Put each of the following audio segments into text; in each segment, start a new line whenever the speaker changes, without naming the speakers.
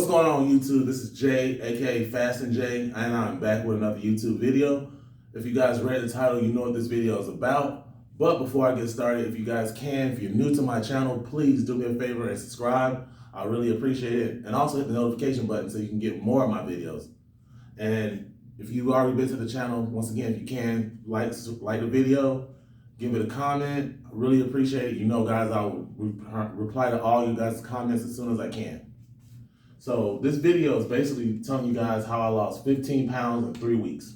What's going on YouTube? This is Jay, aka Fasting Jay, and I'm back with another YouTube video. If you guys read the title, you know what this video is about. But before I get started, if you guys can, if you're new to my channel, please do me a favor and subscribe. I really appreciate it. And also hit the notification button so you can get more of my videos. And if you've already been to the channel, once again, if you can, like the video, give it a comment. I really appreciate it. You know, guys, I will reply to all you guys' comments as soon as I can. So this video is basically telling you guys how I lost 15 pounds in 3 weeks.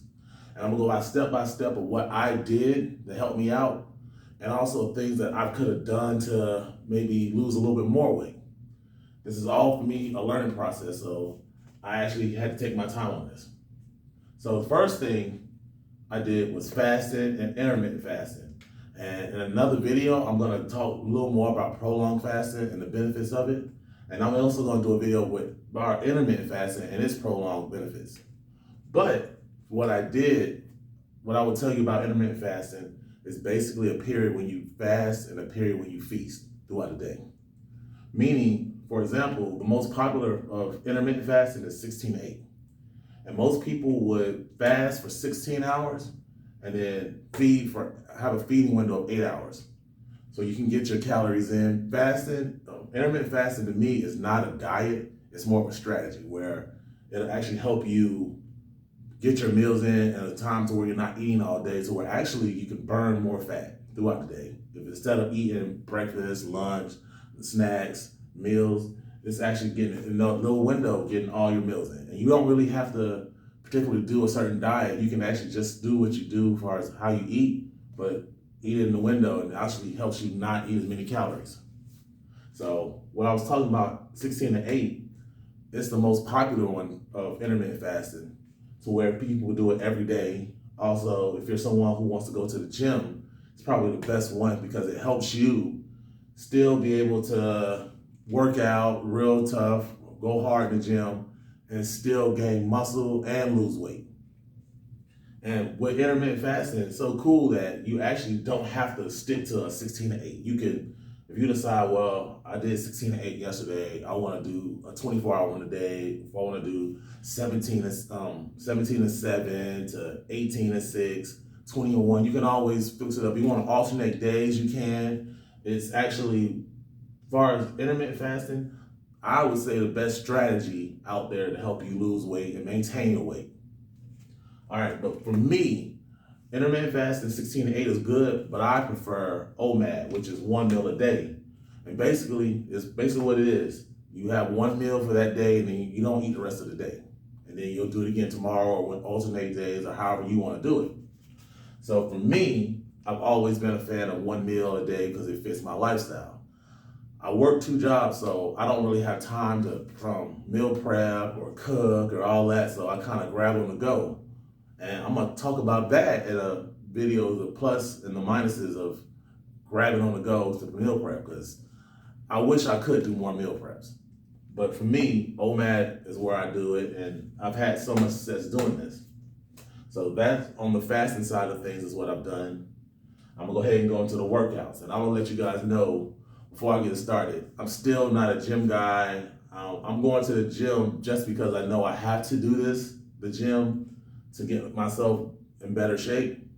And I'm gonna go step by step of what I did to help me out, and also things that I could have done to maybe lose a little bit more weight. This is all for me, a learning process, so I actually had to take my time on this. So the first thing I did was fasting and intermittent fasting. And in another video, I'm gonna talk a little more about prolonged fasting and the benefits of it. And I'm also gonna do a video with our intermittent fasting and its prolonged benefits. But what I would tell you about intermittent fasting is basically a period when you fast and a period when you feast throughout the day. Meaning, for example, the most popular of intermittent fasting is 16-8. And most people would fast for 16 hours and then have a feeding window of 8 hours. So you can get your calories in. Intermittent fasting to me is not a diet, it's more of a strategy where it'll actually help you get your meals in at a time to where you're not eating all day, so where actually you can burn more fat throughout the day. If instead of eating breakfast, lunch, snacks, meals, it's actually getting in a little window, getting all your meals in. And you don't really have to particularly do a certain diet. You can actually just do what you do as far as how you eat, but eat it in the window, and it actually helps you not eat as many calories. So when I was talking about 16-8, it's the most popular one of intermittent fasting, to where people do it every day. Also, if you're someone who wants to go to the gym, it's probably the best one because it helps you still be able to work out real tough, go hard in the gym, and still gain muscle and lose weight. And with intermittent fasting, it's so cool that you actually don't have to stick to a 16-8. You can, if you decide, well, I did 16-8 yesterday, I want to do a 24-hour one today. If I want to do 17-7 to 18-6, 20-1, you can always fix it up. If you want to alternate days, you can. It's actually, as far as intermittent fasting, I would say the best strategy out there to help you lose weight and maintain your weight. All right, but for me, intermittent fasting 16-8 is good, but I prefer OMAD, which is 1 meal a day. And basically, it's basically what it is. You have 1 meal for that day, and then you don't eat the rest of the day. And then you'll do it again tomorrow, or with alternate days, or however you want to do it. So for me, I've always been a fan of 1 meal a day because it fits my lifestyle. I work 2 jobs, so I don't really have time to meal prep or cook or all that, so I kind of grab on the go. And I'm gonna talk about that in a video, the plus and the minuses of grabbing on the go to meal prep, because I wish I could do more meal preps. But for me, OMAD is where I do it, and I've had so much success doing this. So that's on the fasting side of things is what I've done. I'm gonna go ahead and go into the workouts, and I'm gonna let you guys know before I get started, I'm still not a gym guy. I'm going to the gym just because I know I have to do this, the gym, to get myself in better shape.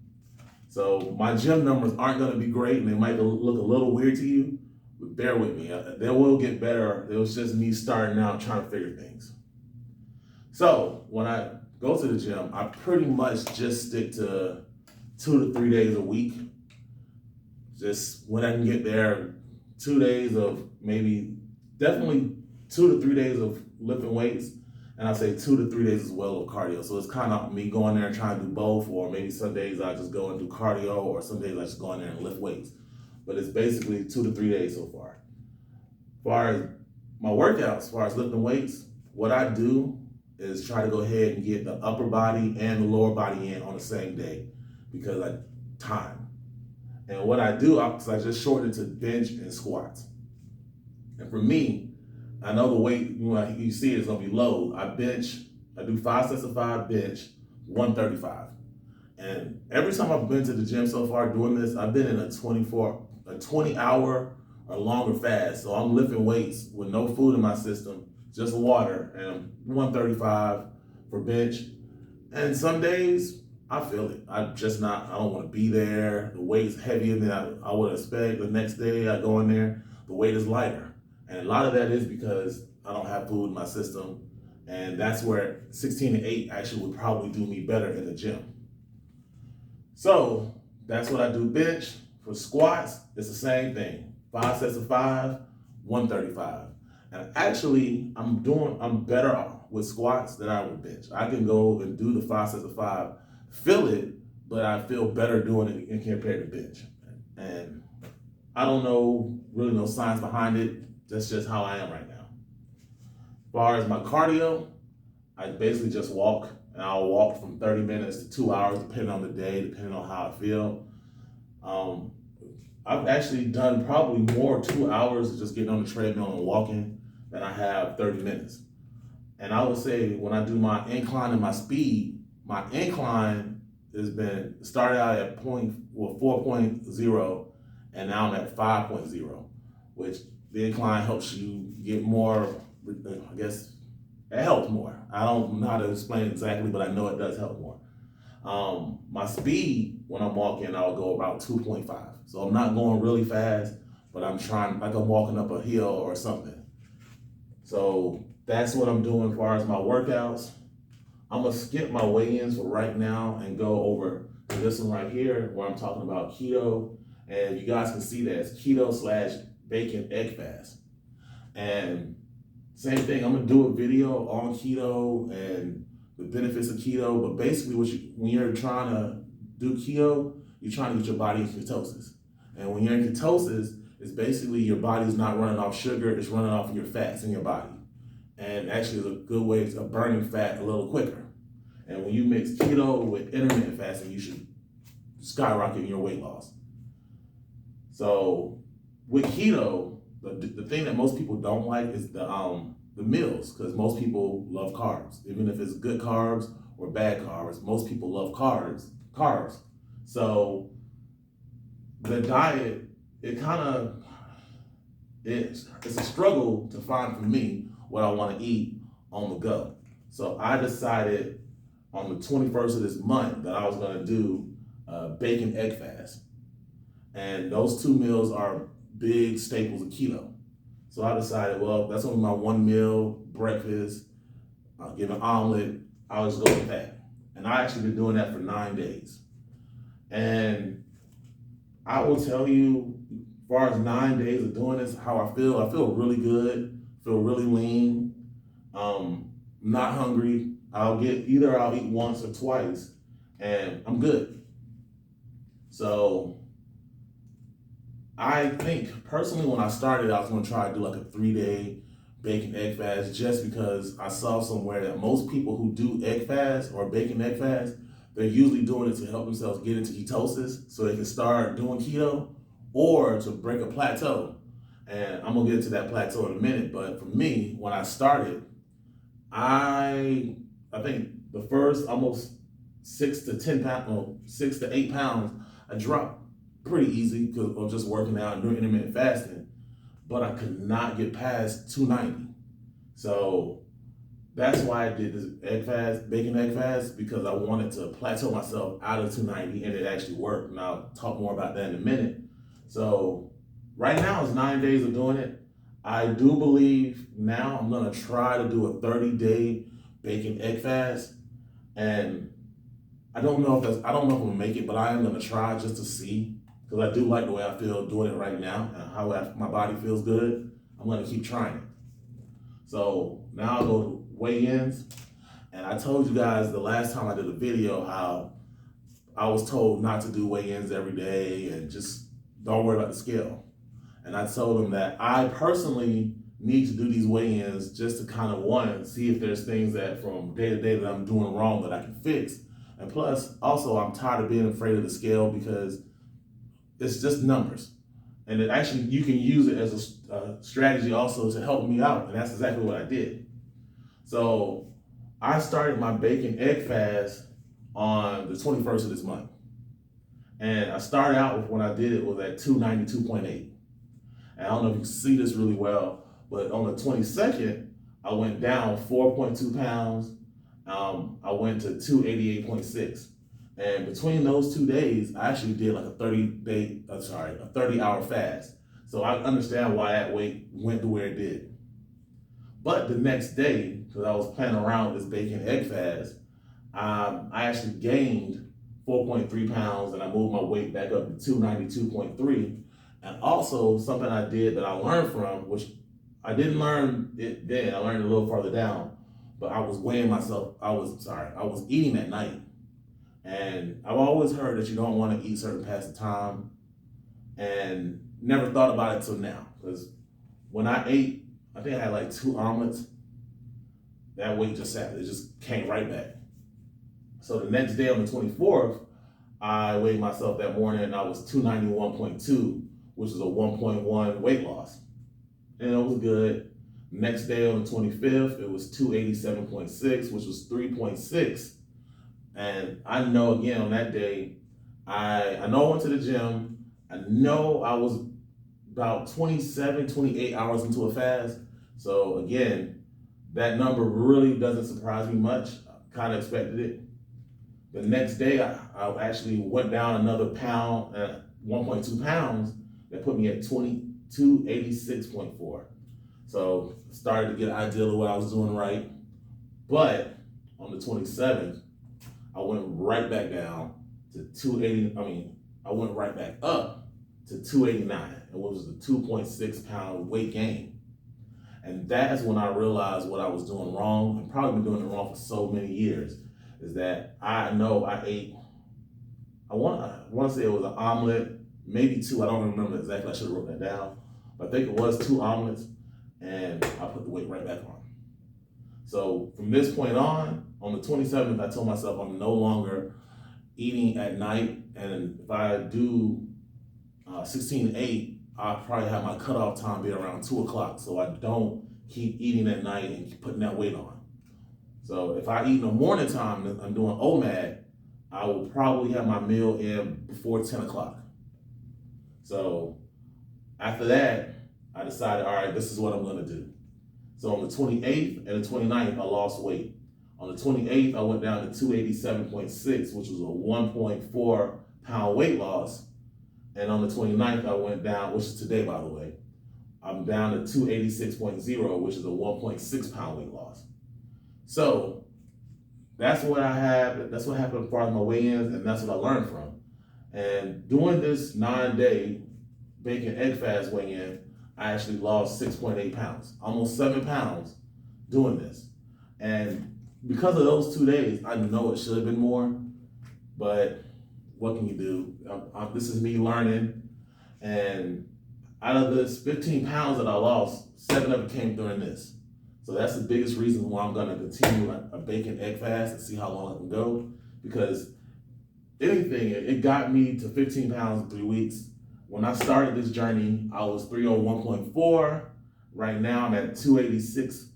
So my gym numbers aren't gonna be great, and they might look a little weird to you, but bear with me. They will get better. It was just me starting out trying to figure things. So when I go to the gym, I pretty much just stick to 2 to 3 days a week. Just when I can get there, 2 days of definitely 2 to 3 days of lifting weights, and I say 2 to 3 days as well of cardio. So it's kind of me going there and trying to do both, or maybe some days I just go and do cardio, or some days I just go in there and lift weights. But it's basically 2 to 3 days so far. As far as my workouts, as far as lifting weights, what I do is try to go ahead and get the upper body and the lower body in on the same day, because time. And what I do, I just shorten it to bench and squats. And for me, I know the weight, you see it's gonna be low. I do 5 sets of 5 bench, 135. And every time I've been to the gym so far doing this, I've been in a 20-hour or longer fast. So I'm lifting weights with no food in my system, just water, and 135 for bench. And some days I feel it. I don't want to be there. The weight is heavier than I would expect. The next day I go in there, the weight is lighter. And a lot of that is because I don't have food in my system. And that's where 16 to 8 actually would probably do me better in the gym. So that's what I do bench. For squats, it's the same thing. 5 sets of 5, 135. And actually, I'm better with squats than I would bench. I can go and do the 5 sets of 5, feel it, but I feel better doing it compared to bench. And I don't know really no science behind it. That's just how I am right now. As far as my cardio, I basically just walk, and I'll walk from 30 minutes to 2 hours, depending on the day, depending on how I feel. I've actually done probably more 2 hours of just getting on the treadmill and walking than I have 30 minutes. And I would say when I do my incline and my speed, my incline has been started out at 4.0, and now I'm at 5.0, which the incline helps you get more, I guess, it helps more. I don't know how to explain it exactly, but I know it does help more. My speed when I'm walking, I'll go about 2.5. So I'm not going really fast, but I'm trying, like I'm walking up a hill or something. So that's what I'm doing as far as my workouts. I'm gonna skip my weigh-ins for right now and go over to this one right here where I'm talking about keto. And you guys can see that it's keto/bacon egg fast. And same thing, I'm gonna do a video on keto and the benefits of keto, but basically when you're trying to do keto, you're trying to get your body in ketosis. And when you're in ketosis, it's basically your body's not running off sugar, it's running off your fats in your body. And actually it's a good way of burning fat a little quicker. And when you mix keto with intermittent fasting, you should skyrocket your weight loss. So with keto, the thing that most people don't like is the meals, because most people love carbs. Even if it's good carbs or bad carbs, most people love carbs. So the diet, it's a struggle to find for me what I want to eat on the go. So I decided on the 21st of this month that I was going to do a bacon egg fast. And those 2 meals are big staples of keto. So I decided, well, that's only my 1 meal, breakfast, I'll give an omelet, I'll just go with that. And I actually been doing that for 9 days. And I will tell you, as far as 9 days of doing this, how I feel really good, feel really lean, not hungry. I'll eat once or twice, and I'm good. So I think personally when I started, I was going to try to do like a 3-day bacon egg fast, just because I saw somewhere that most people who do egg fast or bacon egg fast, they're usually doing it to help themselves get into ketosis so they can start doing keto or to break a plateau. And I'm going to get into that plateau in a minute. But for me, when I started, I think the first almost 6 to 8 pounds, I dropped pretty easy because of just working out and doing intermittent fasting, but I could not get past 290. So that's why I did this bacon egg fast, because I wanted to plateau myself out of 290, and it actually worked. And I'll talk more about that in a minute. So right now it's 9 days of doing it. I do believe now I'm gonna try to do a 30-day bacon egg fast, and I don't know if I'm gonna make it, but I am gonna try just to see, because I do like the way I feel doing it right now and how my body feels good. I'm gonna keep trying it. So now I'll go to weigh-ins, and I told you guys the last time I did a video how I was told not to do weigh-ins every day and just don't worry about the scale. And I told them that I personally need to do these weigh-ins just to kind of see if there's things that from day to day that I'm doing wrong that I can fix. And plus, also, I'm tired of being afraid of the scale, because it's just numbers. And you can use it as a strategy also to help me out. And that's exactly what I did. So I started my bacon egg fast on the 21st of this month. And I started out with, when I did it, was at 292.8. And I don't know if you can see this really well, but on the 22nd, I went down 4.2 pounds. I went to 288.6. And between those 2 days, I actually did like a 30-hour fast. So I understand why that weight went to where it did. But the next day, because I was playing around with this bacon egg fast, I actually gained 4.3 pounds and I moved my weight back up to 292.3. And also something I did that I learned from, which I didn't learn it then, I learned it a little farther down, but I was weighing myself, I was eating at night. And I've always heard that you don't want to eat certain past the time, and never thought about it till now. Because when I ate, I think I had like 2 omelets, that weight just sat, it just came right back. So the next day on the 24th, I weighed myself that morning and I was 291.2, which is a 1.1 weight loss. And it was good. Next day on the 25th, it was 287.6, which was 3.6. And I know again on that day, I know I went to the gym. I know I was about 27, 28 hours into a fast. So again, that number really doesn't surprise me much. I kind of expected it. The next day, I actually went down another pound, 1.2 pounds. That put me at 286.4. So started to get an idea of what I was doing right. But on the 27th, I went right back down to 280. I went right back up to 289, and what was a 2.6 pound weight gain. And that's when I realized what I was doing wrong, and probably been doing it wrong for so many years, is that I know I ate, I want to say it was an omelet, maybe 2, I don't remember exactly, I should have wrote that down, but I think it was 2 omelets, and I put the weight right back on. So from this point on the 27th, I told myself I'm no longer eating at night, and if I do 16-8, I'll probably have my cutoff time be around 2 o'clock, so I don't keep eating at night and keep putting that weight on. So if I eat in the morning time, I'm doing OMAD, I will probably have my meal in before 10 o'clock. So after that, I decided, all right, this is what I'm gonna do. So on the 28th and the 29th, I lost weight. On the 28th, I went down to 287.6, which was a 1.4 pound weight loss. And on the 29th, I went down, which is today, by the way, I'm down to 286.0, which is a 1.6 pound weight loss. So that's what I have. That's what happened as far as my weigh-ins, and that's what I learned from. And doing this 9-day bacon egg fast weigh-in, I actually lost 6.8 pounds, almost 7 pounds doing this. And because of those 2 days, I know it should have been more, but what can you do? This is me learning. And out of this 15 pounds that I lost, 7 of it came during this. So that's the biggest reason why I'm gonna continue a bacon egg fast and see how long I can go. Because anything, it got me to 15 pounds in 3 weeks. When I started this journey, I was 301.4. Right now I'm at 286.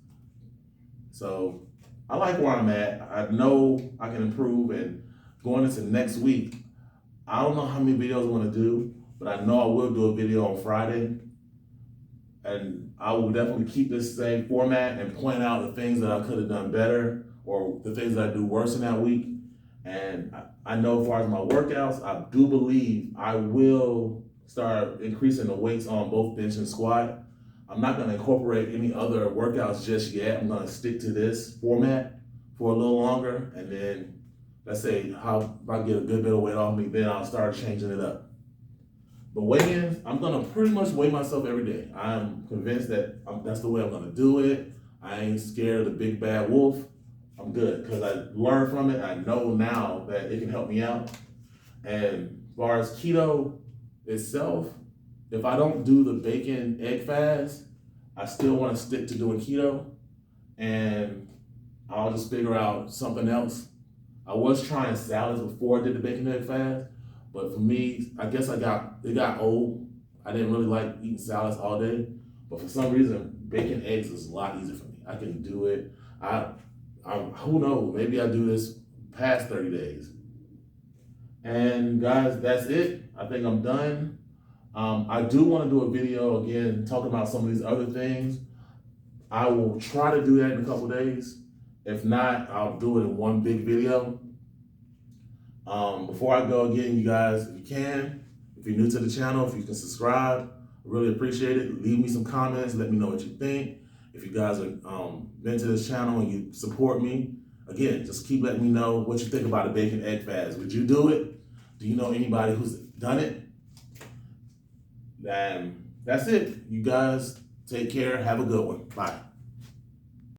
So I like where I'm at. I know I can improve, and going into next week, I don't know how many videos I'm gonna do, but I know I will do a video on Friday. And I will definitely keep this same format and point out the things that I could have done better or the things that I do worse in that week. And I know as far as my workouts, I do believe I will start increasing the weights on both bench and squat. I'm not gonna incorporate any other workouts just yet. I'm gonna stick to this format for a little longer. And then let's say if I get a good bit of weight off me, then I'll start changing it up. But weigh-ins, I'm gonna pretty much weigh myself every day. I'm convinced that that's the way I'm gonna do it. I ain't scared of the big bad wolf. I'm good, because I learned from it. I know now that it can help me out. And as far as keto itself, if I don't do the bacon egg fast, I still wanna stick to doing keto, and I'll just figure out something else. I was trying salads before I did the bacon egg fast, but for me, I guess it got old. I didn't really like eating salads all day, but for some reason, bacon eggs is a lot easier for me. I can do it. Who knows? Maybe I do this past 30 days. And guys, that's it. I think I'm done. I do want to do a video again talking about some of these other things. I will try to do that in a couple days. If not, I'll do it in one big video. Before I go again, you guys, if you can, if you're new to the channel, if you can subscribe, I really appreciate it. Leave me some comments. Let me know what you think. If you guys are been to this channel and you support me, again, just keep letting me know what you think about a bacon egg fast. Would you do it? Do you know anybody who's done it? And that's it. You guys take care. Have a good one. Bye.